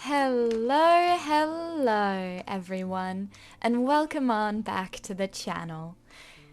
Hello everyone, and welcome on back to the channel.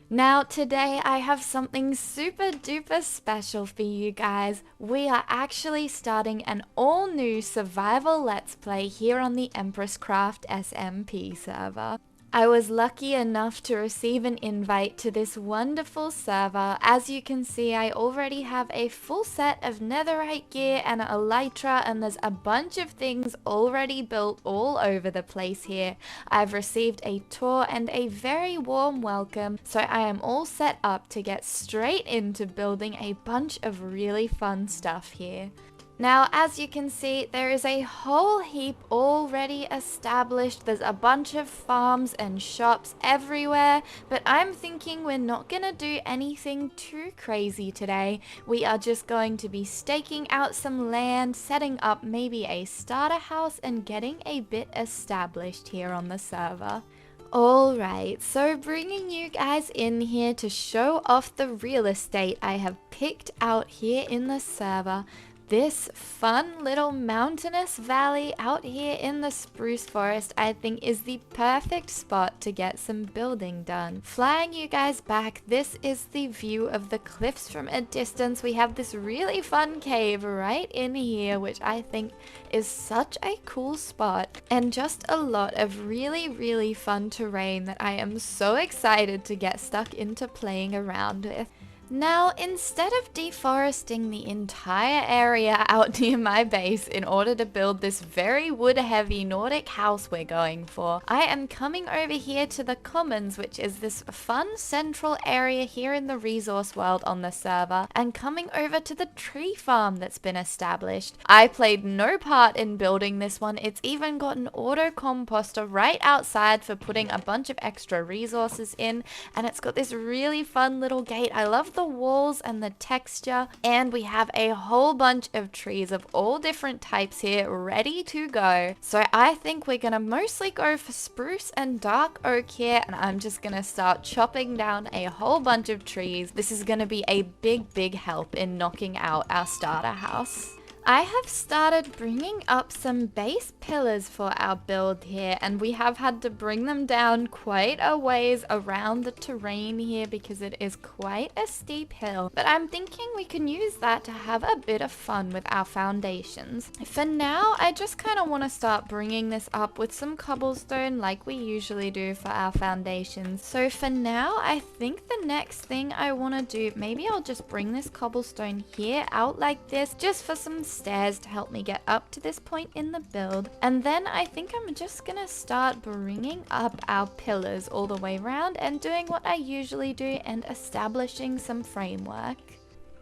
Now today I have something super duper special for you guys. We are actually starting an all new survival let's play here on the EmpressCraft SMP server. I was lucky enough to receive an invite to this wonderful server. As you can see, I already have a full set of netherite gear and elytra, and there's a bunch of things already built all over the place here. I've received a tour and a very warm welcome, so I am all set up to get straight into building a bunch of really fun stuff here. Now, as you can see, there is a whole heap already established. There's a bunch of farms and shops everywhere, but I'm thinking we're not gonna do anything too crazy today. We are just going to be staking out some land, setting up maybe a starter house, and getting a bit established here on the server. Alright, so bringing you guys in here to show off the real estate I have picked out here in the server. This fun little mountainous valley out here in the spruce forest I think is the perfect spot to get some building done. Flying you guys back, this is the view of the cliffs from a distance. We have this really fun cave right in here, which I think is such a cool spot, and just a lot of really fun terrain that I am so excited to get stuck into playing around with. Now, instead of deforesting the entire area out near my base in order to build this very wood-heavy Nordic house we're going for, I am coming over here to the Commons, which is this fun central area here in the resource world on the server, and coming over to the tree farm that's been established. I played no part in building this one. It's even got an auto composter right outside for putting a bunch of extra resources in, and it's got this really fun little gate. I love the walls and the texture, and we have a whole bunch of trees of all different types here ready to go. So I think we're gonna mostly go for spruce and dark oak here, and I'm just gonna start chopping down a whole bunch of trees. This is gonna be a big help in knocking out our starter house. I have started bringing up some base pillars for our build here, and we have had to bring them down quite a ways around the terrain here because it is quite a steep hill, but I'm thinking we can use that to have a bit of fun with our foundations. For now, I just kind of want to start bringing this up with some cobblestone like we usually do for our foundations. So for now, I think the next thing I want to do, maybe I'll just bring this cobblestone here out like this just for some stairs to help me get up to this point in the build. And then I think I'm just gonna start bringing up our pillars all the way around and doing what I usually do and establishing some framework.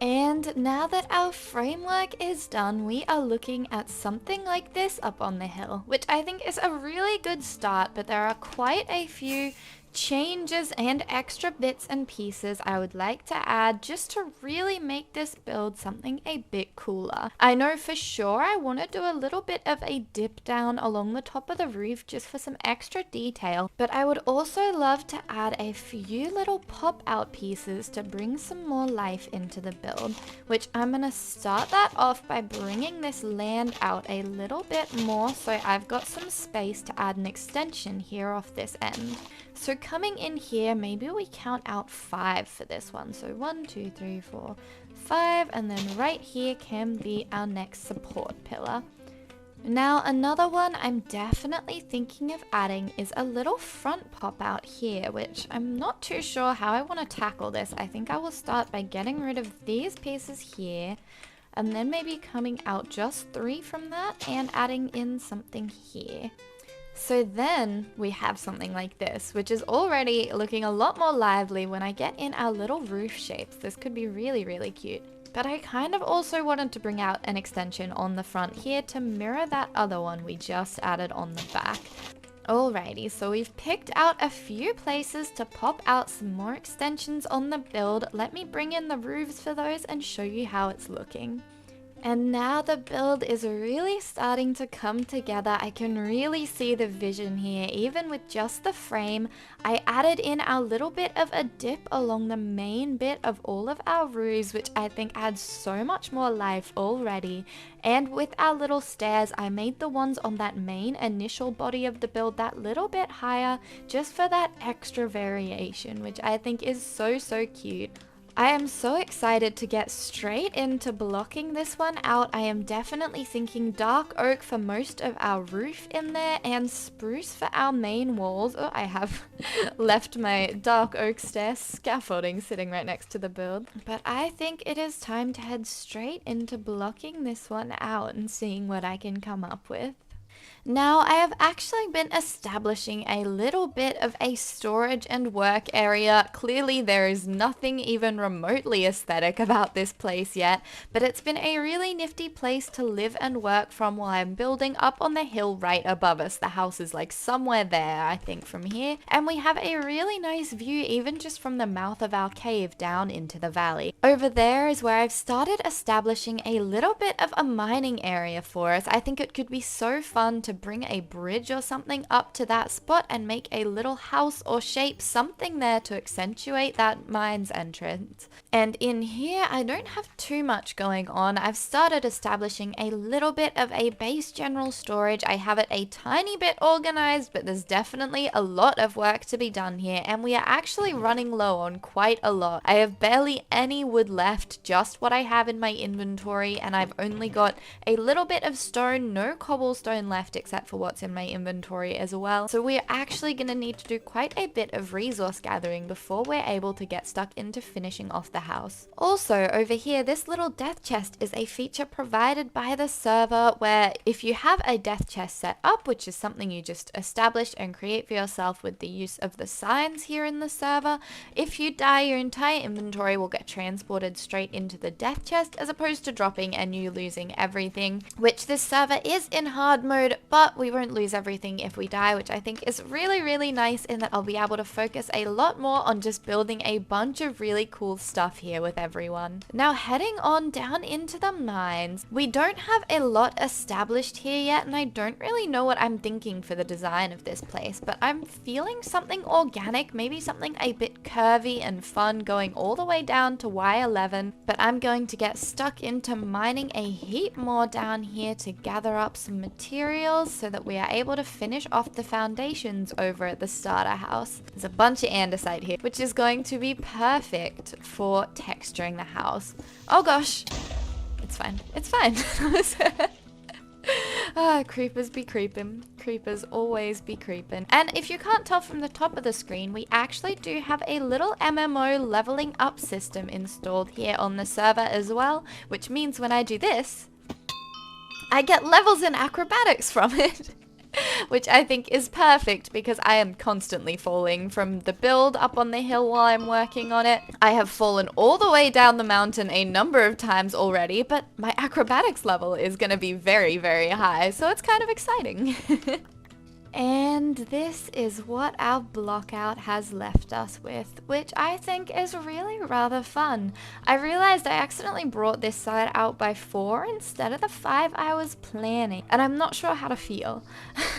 And now that our framework is done, we are looking at something like this up on the hill, which I think is a really good start, but there are quite a few changes and extra bits and pieces I would like to add just to really make this build something a bit cooler. I know for sure I want to do a little bit of a dip down along the top of the roof just for some extra detail, but I would also love to add a few little pop out pieces to bring some more life into the build, which I'm going to start that off by bringing this land out a little bit more so I've got some space to add an extension here off this end. So coming in here, maybe we count out 5 for this one. So 1, 2, 3, 4, 5, and then right here can be our next support pillar. Now another one I'm definitely thinking of adding is a little front pop out here, which I'm not too sure how I want to tackle this. I think I will start by getting rid of these pieces here, and then maybe coming out just 3 from that and adding in something here. So then we have something like this, which is already looking a lot more lively when I get in our little roof shapes. This could be really cute. But I kind of also wanted to bring out an extension on the front here to mirror that other one we just added on the back. Alrighty, so we've picked out a few places to pop out some more extensions on the build. Let me bring in the roofs for those and show you how it's looking. And now the build is really starting to come together. I can really see the vision here, even with just the frame. I added in our little bit of a dip along the main bit of all of our roofs, which I think adds so much more life already. And with our little stairs, I made the ones on that main initial body of the build that little bit higher, just for that extra variation, which I think is so cute. I am so excited to get straight into blocking this one out. I am definitely thinking dark oak for most of our roof in there and spruce for our main walls. Oh, I have left my dark oak stair scaffolding sitting right next to the build. But I think it is time to head straight into blocking this one out and seeing what I can come up with. Now, I have actually been establishing a little bit of a storage and work area. Clearly, there is nothing even remotely aesthetic about this place yet, but it's been a really nifty place to live and work from while I'm building up on the hill right above us. The house is like somewhere there, I think, from here, and we have a really nice view even just from the mouth of our cave down into the valley. Over there is where I've started establishing a little bit of a mining area for us. I think it could be so fun to bring a bridge or something up to that spot and make a little house or shape something there to accentuate that mine's entrance. And in here, I don't have too much going on. I've started establishing a little bit of a base general storage. I have it a tiny bit organized, but there's definitely a lot of work to be done here, and we are actually running low on quite a lot. I have barely any wood left, just what I have in my inventory, and I've only got a little bit of stone, no cobblestone left except for what's in my inventory as well. So we're actually going to need to do quite a bit of resource gathering before we're able to get stuck into finishing off the house. Also, over here, this little death chest is a feature provided by the server where if you have a death chest set up, which is something you just establish and create for yourself with the use of the signs here in the server, if you die, your entire inventory will get transported straight into the death chest as opposed to dropping and you losing everything, which this server is in hard mode, but we won't lose everything if we die, which I think is really nice in that I'll be able to focus a lot more on just building a bunch of really cool stuff here with everyone. Now heading on down into the mines, we don't have a lot established here yet, and I don't really know what I'm thinking for the design of this place, but I'm feeling something organic, maybe something a bit curvy and fun going all the way down to Y11, but I'm going to get stuck into mining a heap more down here to gather up some materials so that we are able to finish off the foundations over at the starter house. There's a bunch of andesite here, which is going to be perfect for texturing the house. Oh gosh, it's fine, it's fine. Creepers be creeping. Creepers always be creeping. And if you can't tell from the top of the screen, we actually do have a little MMO leveling up system installed here on the server as well, which means when I do this, I get levels in acrobatics from it. Which I think is perfect because I am constantly falling from the build up on the hill while I'm working on it. I have fallen all the way down the mountain a number of times already, but my acrobatics level is going to be very high, so it's kind of exciting. And this is what our block out has left us with, which I think is really rather fun. I realized I accidentally brought this side out by 4 instead of the 5 I was planning, and I'm not sure how to feel.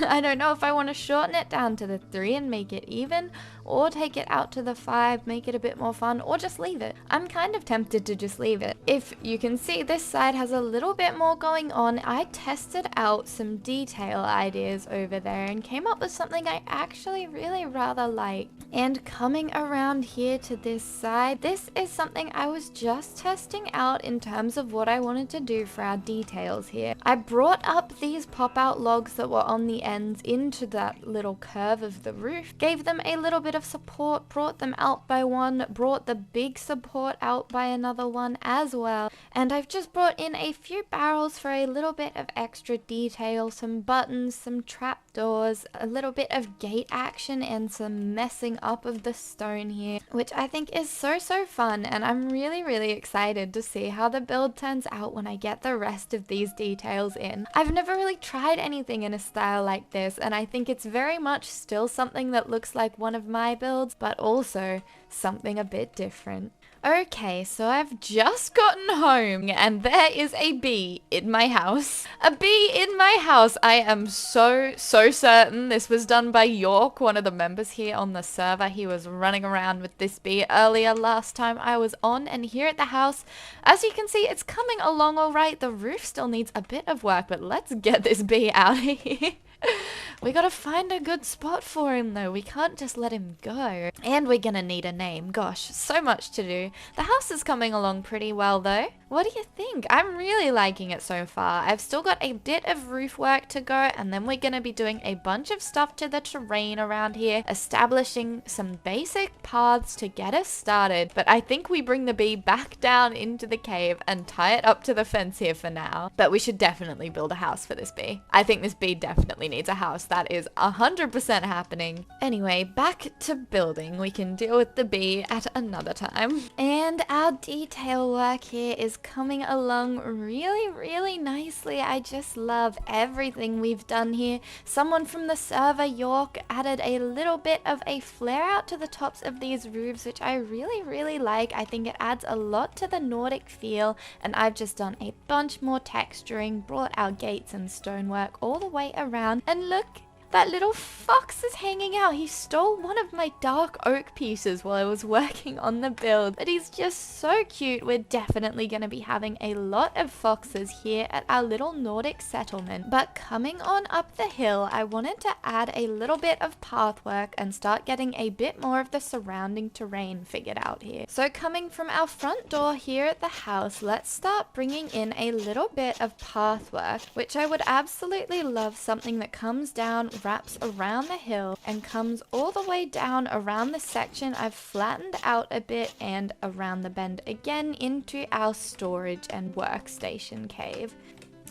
I don't know if I want to shorten it down to the 3 and make it even, or take it out to the 5, make it a bit more fun, or just leave it. I'm kind of tempted to just leave it. If you can see, this side has a little bit more going on. I tested out some detail ideas over there and came up with something I actually really rather like. And coming around here to this side, this is something I was just testing out in terms of what I wanted to do for our details here. I brought up these pop-out logs that were on the ends into that little curve of the roof, gave them a little bit of support, brought them out by one, brought the big support out by another one as well, and I've just brought in a few barrels for a little bit of extra detail, some buttons, some trapdoors, a little bit of gate action, and some messing up of the stone here, which I think is so fun, and I'm really excited to see how the build turns out when I get the rest of these details in. I've never really tried anything in a style like this, and I think it's very much still something that looks like one of my builds, but also something a bit different. Okay, so I've just gotten home and there is a bee in my house. A bee in my house. I am so certain this was done by York, one of the members here on the server. He was running around with this bee earlier last time I was on, and here at the house, as you can see, it's coming along all right. The roof still needs a bit of work, but let's get this bee out of here. We gotta find a good spot for him though. We can't just let him go. And we're gonna need a name. Gosh, so much to do. The house is coming along pretty well though. What do you think? I'm really liking it so far. I've still got a bit of roof work to go, and then we're gonna be doing a bunch of stuff to the terrain around here, establishing some basic paths to get us started. But I think we bring the bee back down into the cave and tie it up to the fence here for now. But we should definitely build a house for this bee. I think this bee definitely needs a house. That is 100% happening. Anyway, back to building. We can deal with the bee at another time. And our detail work here is coming along really nicely. I just love everything we've done here. Someone from the server, York, added a little bit of a flare out to the tops of these roofs, which I really like. I think it adds a lot to the Nordic feel, and I've just done a bunch more texturing, brought our gates and stonework all the way around, and look, that little fox is hanging out. He stole one of my dark oak pieces while I was working on the build, but he's just so cute. We're definitely going to be having a lot of foxes here at our little Nordic settlement. But coming on up the hill, I wanted to add a little bit of pathwork and start getting a bit more of the surrounding terrain figured out here. So coming from our front door here at the house, let's start bringing in a little bit of pathwork, which I would absolutely love something that comes down, wraps around the hill, and comes all the way down around the section I've flattened out a bit and around the bend again into our storage and workstation cave.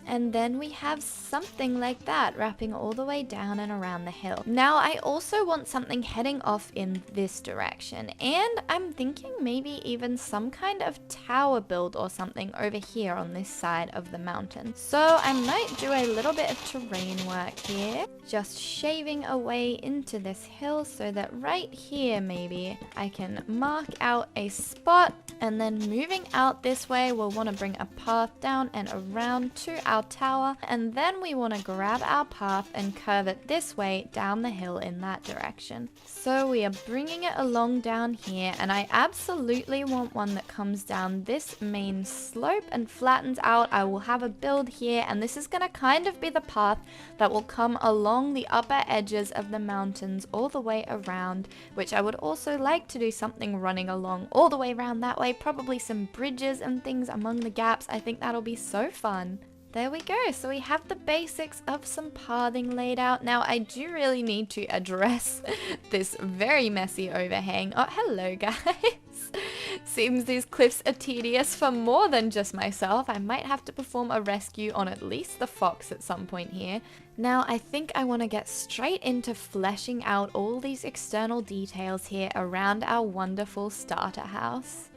And then we have something like that wrapping all the way down and around the hill. Now I also want something heading off in this direction, and I'm thinking maybe even some kind of tower build or something over here on this side of the mountain. So I might do a little bit of terrain work here, just shaving away into this hill so that right here maybe I can mark out a spot, and then moving out this way we'll want to bring a path down and around to our tower, and then we want to grab our path and curve it this way down the hill in that direction. So we are bringing it along down here, and I absolutely want one that comes down this main slope and flattens out. I will have a build here, and this is going to kind of be the path that will come along the upper edges of the mountains all the way around, which I would also like to do something running along all the way around that way, probably some bridges and things among the gaps. I think that'll be so fun. There we go. So we have the basics of some pathing laid out. Now I do really need to address this very messy overhang. Oh, hello guys. Seems these cliffs are tedious for more than just myself. I might have to perform a rescue on at least the fox at some point here. Now I think I want to get straight into fleshing out all these external details here around our wonderful starter house.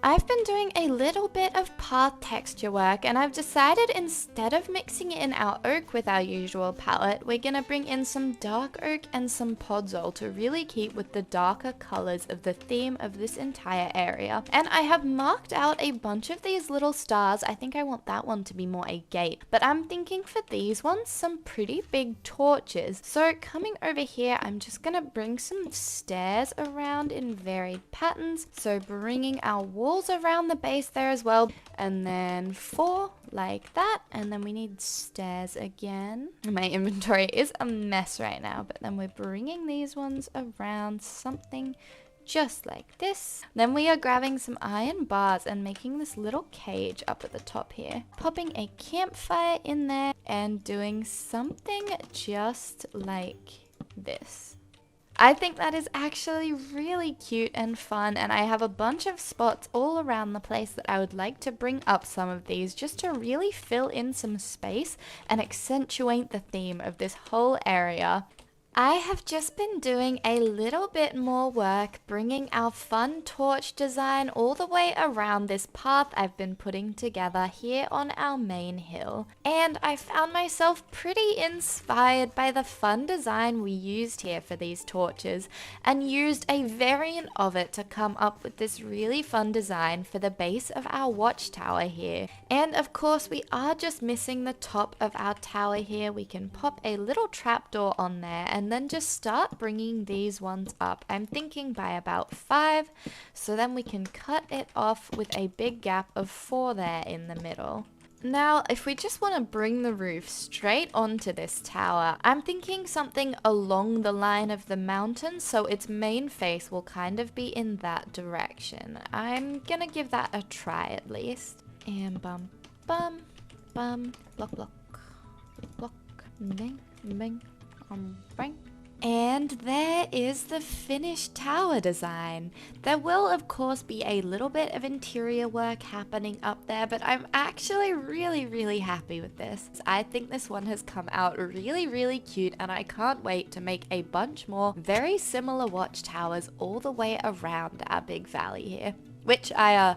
I've been doing a little bit of path texture work, and I've decided instead of mixing in our oak with our usual palette, we're going to bring in some dark oak and some podzol to really keep with the darker colors of the theme of this entire area. And I have marked out a bunch of these little stars. I think I want that one to be more a gate, but I'm thinking for these ones some pretty big torches. So coming over here, I'm just going to bring some stairs around in varied patterns. So bringing our wall around the base there as well, and then 4 like that, and then we need stairs again. My inventory is a mess right now, but then we're bringing these ones around something just like this. Then we are grabbing some iron bars and making this little cage up at the top here, popping a campfire in there and doing something just like this. I think that is actually really cute and fun, and I have a bunch of spots all around the place that I would like to bring up some of these just to really fill in some space and accentuate the theme of this whole area. I have just been doing a little bit more work bringing our fun torch design all the way around this path I've been putting together here on our main hill. And I found myself pretty inspired by the fun design we used here for these torches and used a variant of it to come up with this really fun design for the base of our watchtower here. And of course we are just missing the top of our tower here. We can pop a little trapdoor on there and then just start bringing these ones up. I'm thinking by about 5, so then we can cut it off with a big gap of 4 there in the middle. Now, if we just want to bring the roof straight onto this tower, I'm thinking something along the line of the mountain, so its main face will kind of be in that direction. I'm gonna give that a try at least. And bum, bum, bum, block, block, block, bing, bing. Bang. And there is the finished tower design. There will of course be a little bit of interior work happening up there, but I'm actually really happy with this. I think this one has come out really cute, and I can't wait to make a bunch more very similar watchtowers all the way around our big valley here. Which I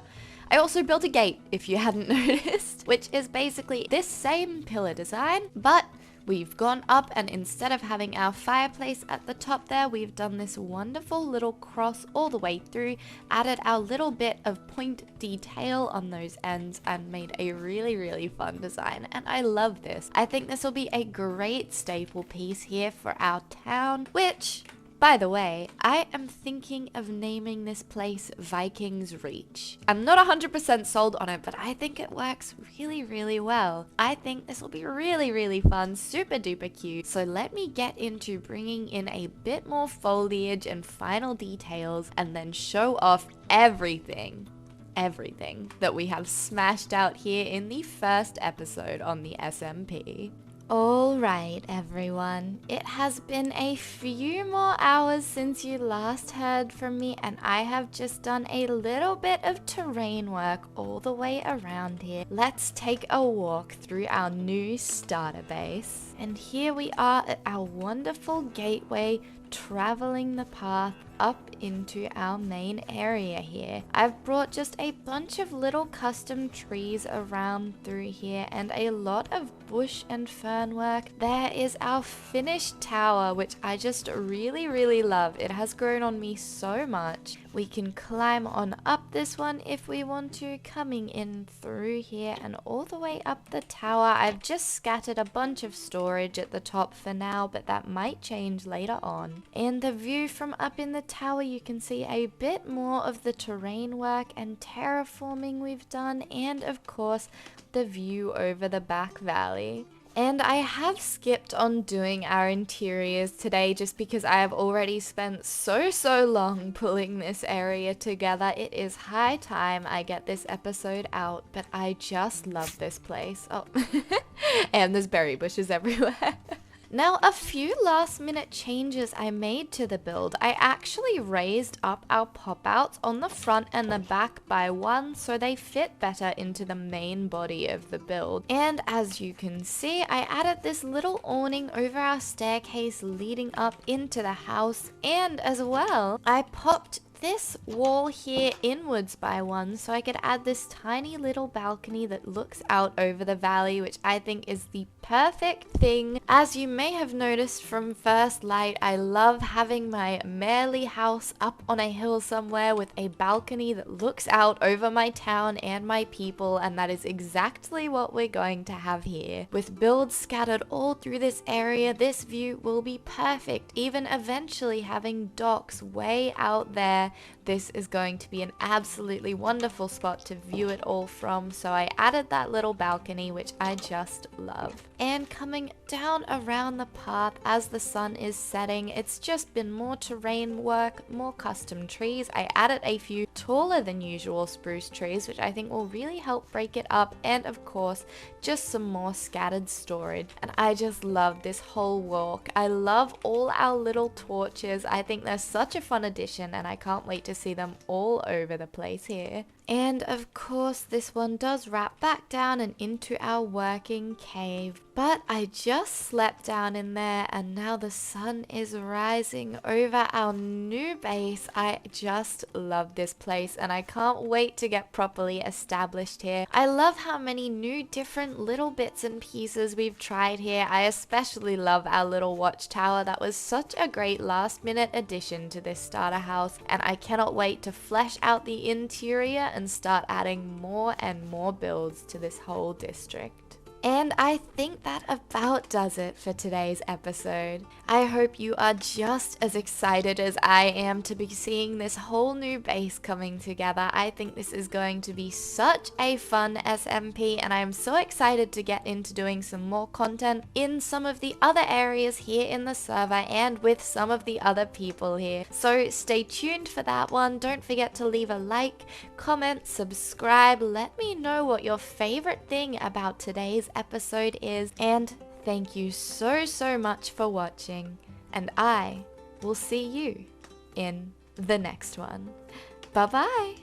also built a gate, if you hadn't noticed, which is basically this same pillar design, but we've gone up, and instead of having our fireplace at the top there, we've done this wonderful little cross all the way through, added our little bit of point detail on those ends, and made a really fun design. And I love this. I think this will be a great staple piece here for our town, which, by the way, I am thinking of naming this place Viking's Reach. I'm not 100% sold on it, but I think it works really well. I think this will be really fun, super duper cute. So let me get into bringing in a bit more foliage and final details, and then show off everything that we have smashed out here in the first episode on the SMP. Alright everyone, it has been a few more hours since you last heard from me, and I have just done a little bit of terrain work all the way around here. Let's take a walk through our new starter base. And here we are at our wonderful gateway, traveling the path up into our main area here. I've brought just a bunch of little custom trees around through here and a lot of bush and fern work. There is our finished tower, which I just really love. It has grown on me so much. We can climb on up this one if we want to, coming in through here and all the way up the tower. I've just scattered a bunch of storage at the top for now, but that might change later on. And the view from up in the tower, you can see a bit more of the terrain work and terraforming we've done, and of course the view over the back valley. And I have skipped on doing our interiors today just because I have already spent so long pulling this area together. It is high time I get this episode out, but I just love this place. Oh, and there's berry bushes everywhere. Now, a few last minute changes I made to the build. I actually raised up our pop-outs on the front and the back by 1 so they fit better into the main body of the build. And as you can see, I added this little awning over our staircase leading up into the house, and as well, I popped this wall here inwards by 1 so I could add this tiny little balcony that looks out over the valley, which I think is the perfect thing. As you may have noticed from first light, I love having my Merely house up on a hill somewhere with a balcony that looks out over my town and my people, and that is exactly what we're going to have here. With builds scattered all through this area, this view will be perfect. Even eventually having docks way out there, this is going to be an absolutely wonderful spot to view it all from, so I added that little balcony, which I just love. And coming down around the path as the sun is setting, it's just been more terrain work, more custom trees. I added a few taller than usual spruce trees, which I think will really help break it up, and of course just some more scattered storage. And I just love this whole walk. I love all our little torches. I think they're such a fun addition, and I can't wait to see them all over the place here. And of course this one does wrap back down and into our working cave. But I just slept down in there and now the sun is rising over our new base. I just love this place and I can't wait to get properly established here. I love how many new different little bits and pieces we've tried here. I especially love our little watchtower. That was such a great last minute addition to this starter house, and I cannot wait to flesh out the interior and start adding more and more builds to this whole district. And I think that about does it for today's episode. I hope you are just as excited as I am to be seeing this whole new base coming together. I think this is going to be such a fun SMP, and I am so excited to get into doing some more content in some of the other areas here in the server and with some of the other people here. So stay tuned for that one. Don't forget to leave a like, comment, subscribe. Let me know what your favorite thing about today's episode is, and thank you so much for watching, and I will see you in the next one. Bye bye.